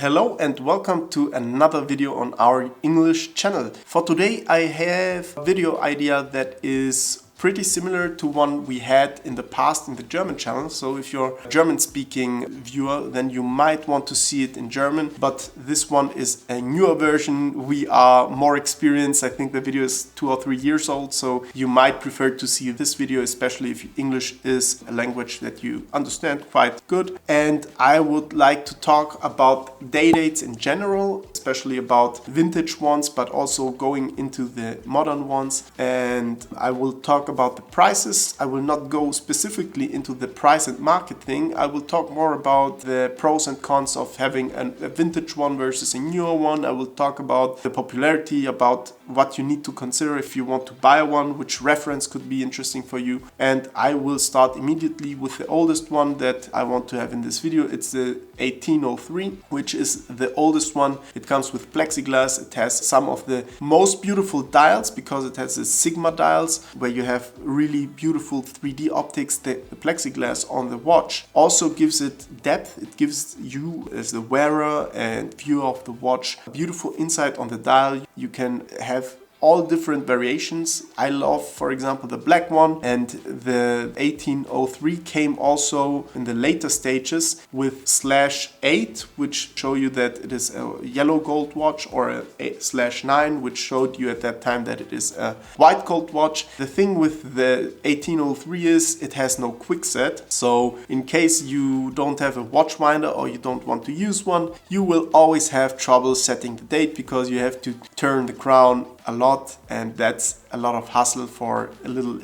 Hello and welcome to another video on our English channel. For today I have a video idea that is pretty similar to one we had in the past in the German channel. So if you're a German speaking viewer, then you might want to see it in German, but this one is a newer version. We are more experienced. I think the video is 2 or 3 years old, so you might prefer to see this video, especially if English is a language that you understand quite good. And I would like to talk about day dates in general, especially about vintage ones, but also going into the modern ones. And I will talk about the prices. I will not go specifically into the price and market thing. I will talk more about the pros and cons of having a vintage one versus a newer one. I will talk about the popularity, about what you need to consider if you want to buy one, which reference could be interesting for you. And I will start immediately with the oldest one that I want to have in this video. It's the 1803, which is the oldest one. It comes with plexiglass. It has some of the most beautiful dials because it has the Sigma dials where you have really beautiful 3D optics. The plexiglass on the watch also gives it depth. It gives you as the wearer and viewer of the watch a beautiful insight on the dial. You can have all different variations. I love, for example, the black one, and the 1803 came also in the later stages with /8, which show you that it is a yellow gold watch, or a /9, which showed you at that time that it is a white gold watch. The thing with the 1803 is it has no quick set, so in case you don't have a watch winder or you don't want to use one, you will always have trouble setting the date because you have to turn the crown a lot, and that's a lot of hassle for a little,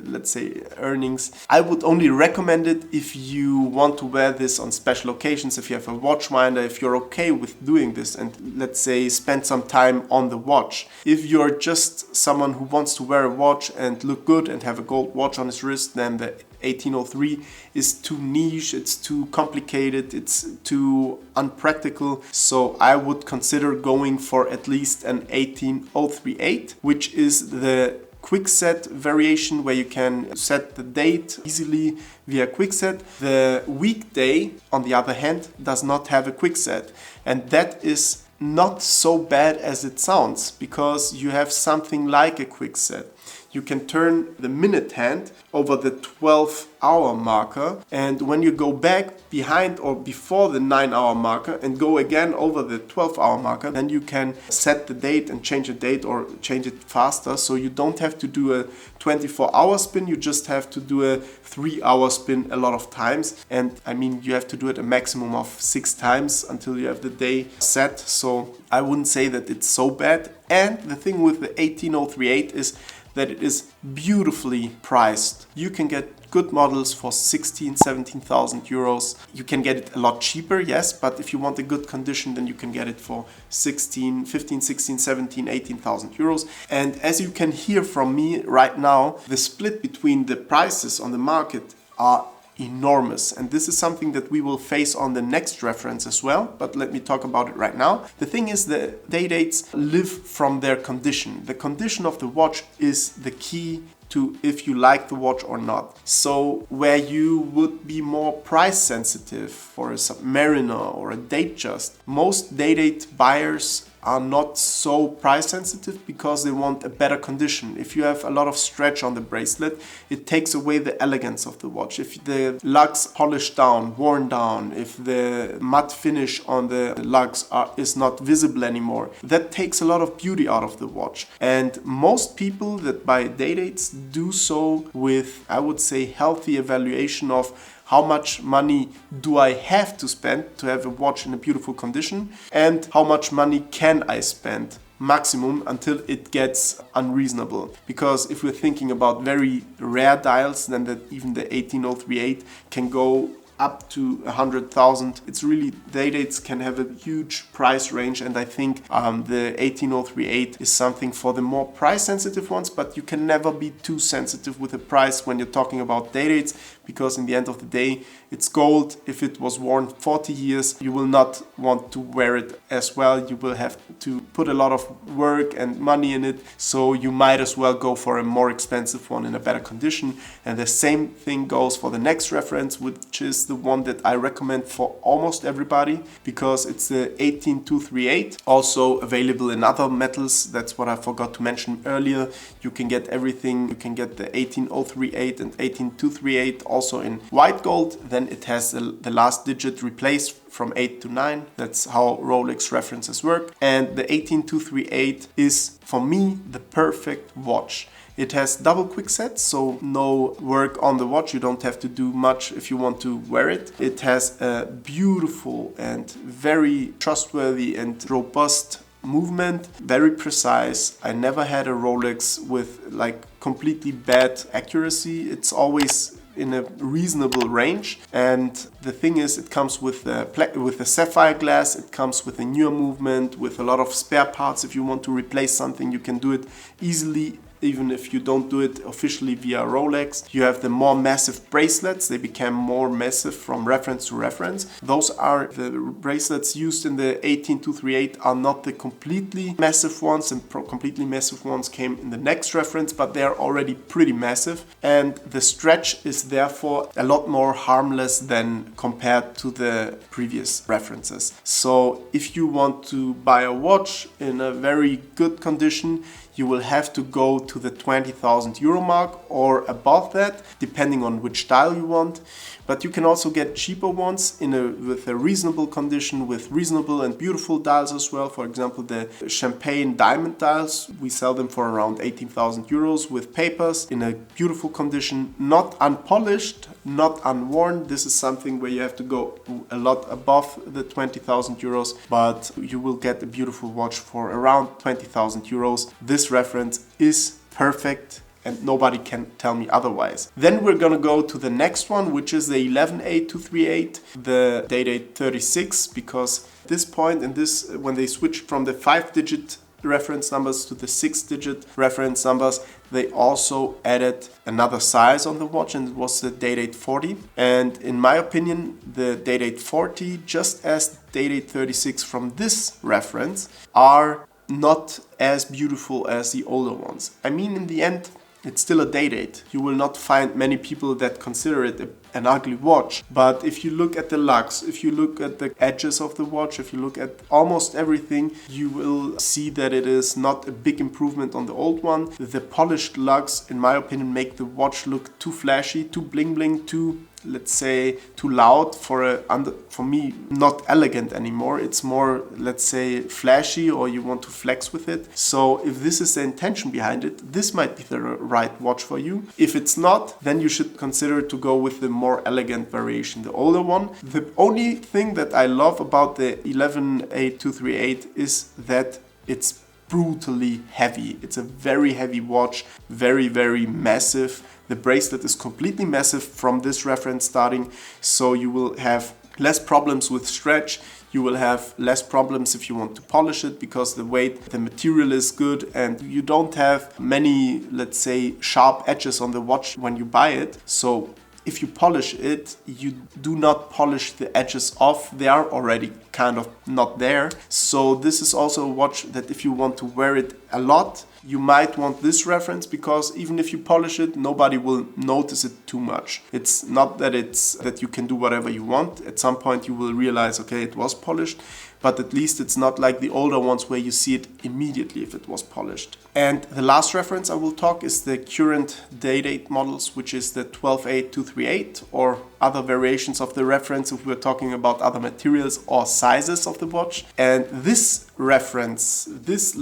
let's say, earnings. I would only recommend it if you want to wear this on special occasions, if you have a watch winder, if you're okay with doing this and, let's say, spend some time on the watch. If you're just someone who wants to wear a watch and look good and have a gold watch on his wrist, then the 1803 is too niche, it's too complicated, it's too unpractical. So I would consider going for at least an 18038, which is the quick set variation where you can set the date easily via quick set. The weekday, on the other hand, does not have a quick set, and that is not so bad as it sounds, because you have something like a quick set. You can turn the minute hand over the 12-hour marker, and when you go back behind or before the 9-hour marker and go again over the 12-hour marker, then you can set the date and change the date or change it faster. So you don't have to do a 24-hour spin, you just have to do a 3-hour spin a lot of times. And I mean, you have to do it a maximum of 6 times until you have the day set. So I wouldn't say that it's so bad. And the thing with the 18038 is that it is beautifully priced. You can get good models for 17,000 euros. You can get it a lot cheaper, yes, but if you want a good condition, then you can get it for 15, 16, 17, 18,000 euros. And as you can hear from me right now, the split between the prices on the market are enormous, and this is something that we will face on the next reference as well, but let me talk about it right now. The thing is, the day dates live from their condition. The condition of the watch is the key to if you like the watch or not. So where you would be more price sensitive for a Submariner or a Datejust, most day date buyers are not so price sensitive because they want a better condition. If you have a lot of stretch on the bracelet, it takes away the elegance of the watch. If the lugs polished down, worn down, if the matte finish on the lugs is not visible anymore, that takes a lot of beauty out of the watch. And most people that buy day dates do so with, I would say, healthy evaluation of how much money do I have to spend to have a watch in a beautiful condition, and how much money can I spend maximum until it gets unreasonable. Because if we're thinking about very rare dials, then that even the 18038 can go up to 100,000. It's really, day dates can have a huge price range, and I think the 18038 is something for the more price sensitive ones, but you can never be too sensitive with the price when you're talking about day dates, because in the end of the day, it's gold. If it was worn 40 years, you will not want to wear it as well. You will have to put a lot of work and money in it, so you might as well go for a more expensive one in a better condition. And the same thing goes for the next reference, which is the one that I recommend for almost everybody because it's the 18238, also available in other metals. That's what I forgot to mention earlier. You can get everything. You can get the 18038 and 18238 also in white gold. Then it has the last digit replaced from 8 to 9. That's how Rolex references work. And the 18238 is, for me, the perfect watch. It has double quick sets, so no work on the watch. You don't have to do much if you want to wear it. It has a beautiful and very trustworthy and robust movement, very precise. I never had a Rolex with like completely bad accuracy. It's always in a reasonable range, and the thing is, it comes with a sapphire glass. It comes with a newer movement, with a lot of spare parts. If you want to replace something, you can do it easily, even if you don't do it officially via Rolex. You have the more massive bracelets. They became more massive from reference to reference. Those are the bracelets used in the 18238 are not the completely massive ones, and completely massive ones came in the next reference, but they are already pretty massive. And the stretch is therefore a lot more harmless than compared to the previous references. So if you want to buy a watch in a very good condition, you will have to go to the 20,000 euro mark or above that, depending on which style you want. But you can also get cheaper ones with a reasonable condition, with reasonable and beautiful dials as well. For example, the champagne diamond dials, we sell them for around 18,000 euros with papers in a beautiful condition, not unpolished, not unworn. This is something where you have to go a lot above the 20,000 euros, but you will get a beautiful watch for around 20,000 euros. This reference is perfect, and nobody can tell me otherwise. Then we're gonna go to the next one, which is the 11838, the Day-Date 36, because at this point in this, when they switched from the 5-digit reference numbers to the 6-digit reference numbers, they also added another size on the watch, and it was the Day-Date 40. And in my opinion, the Day-Date 40, just as Day-Date 36 from this reference, are not as beautiful as the older ones. I mean, in the end, it's still a Day-Date. You will not find many people that consider it an ugly watch. But if you look at the lugs, if you look at the edges of the watch, if you look at almost everything, you will see that it is not a big improvement on the old one. The polished lugs, in my opinion, make the watch look too flashy, too bling bling, too, let's say, too loud for me, not elegant anymore. It's more, let's say, flashy, or you want to flex with it. So if this is the intention behind it, this might be the right watch for you. If it's not, then you should consider to go with the more elegant variation, the older one. The only thing that I love about the 11838 is that it's brutally heavy. It's a very heavy watch, very, very massive. The bracelet is completely massive from this reference starting, so you will have less problems with stretch. You will have less problems if you want to polish it, because the weight, the material is good, and you don't have many, let's say, sharp edges on the watch when you buy it. So if you polish it, you do not polish the edges off. They are already kind of not there. So this is also a watch that if you want to wear it a lot, you might want this reference, because even if you polish it, nobody will notice it too much. It's not that you can do whatever you want. At some point you will realize, okay, it was polished, but at least it's not like the older ones where you see it immediately if it was polished. And the last reference I will talk is the current Day-Date models, which is the 12838, or other variations of the reference if we're talking about other materials or sizes of the watch. And this reference, this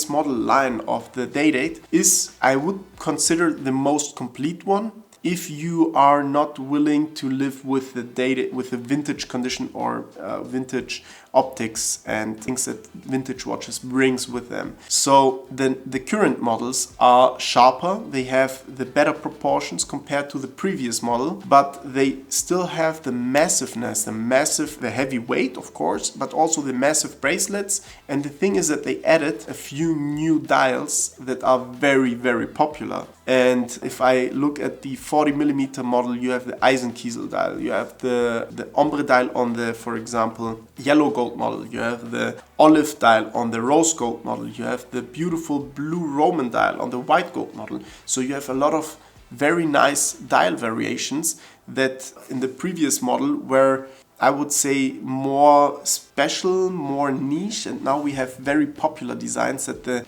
model line of the Day-Date is, I would consider, the most complete one. If you are not willing to live with the vintage condition or vintage optics and things that vintage watches brings with them. So the current models are sharper, they have the better proportions compared to the previous model, but they still have the massiveness, the heavy weight, of course, but also the massive bracelets. And the thing is that they added a few new dials that are very, very popular. And if I look at the 40mm model, you have the Eisenkiesel dial, you have the ombre dial on the, for example, yellow gold model, you have the olive dial on the rose gold model, you have the beautiful blue Roman dial on the white gold model. So you have a lot of very nice dial variations that in the previous model were, I would say, more special, more niche, and now we have very popular designs that the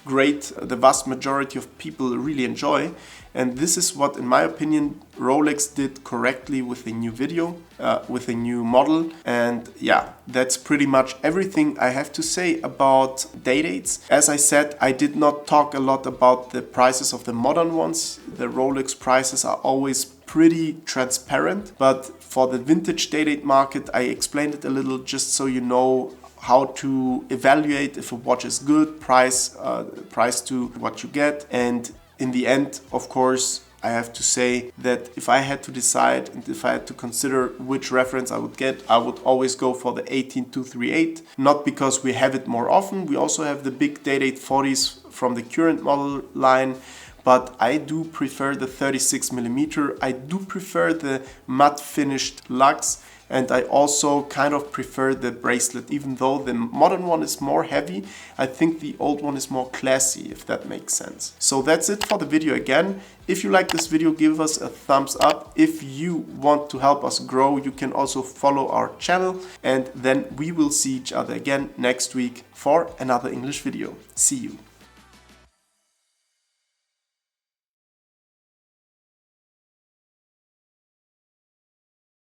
vast majority of people really enjoy. And this is what, in my opinion, Rolex did correctly with a new video, with a new model. And yeah, that's pretty much everything I have to say about Day-Dates. As I said, I did not talk a lot about the prices of the modern ones. The Rolex prices are always pretty transparent, but for the vintage Day-Date market, I explained it a little just so you know how to evaluate if a watch is good, price to what you get. And in the end, of course, I have to say that if I had to decide and if I had to consider which reference I would get, I would always go for the 18238. Not because we have it more often, we also have the big Day-Date 40s from the current model line, but I do prefer the 36mm. I do prefer the matte finished lugs, and I also kind of prefer the bracelet. Even though the modern one is more heavy, I think the old one is more classy, if that makes sense. So that's it for the video again. If you like this video, give us a thumbs up. If you want to help us grow, you can also follow our channel, and then we will see each other again next week for another English video. See you.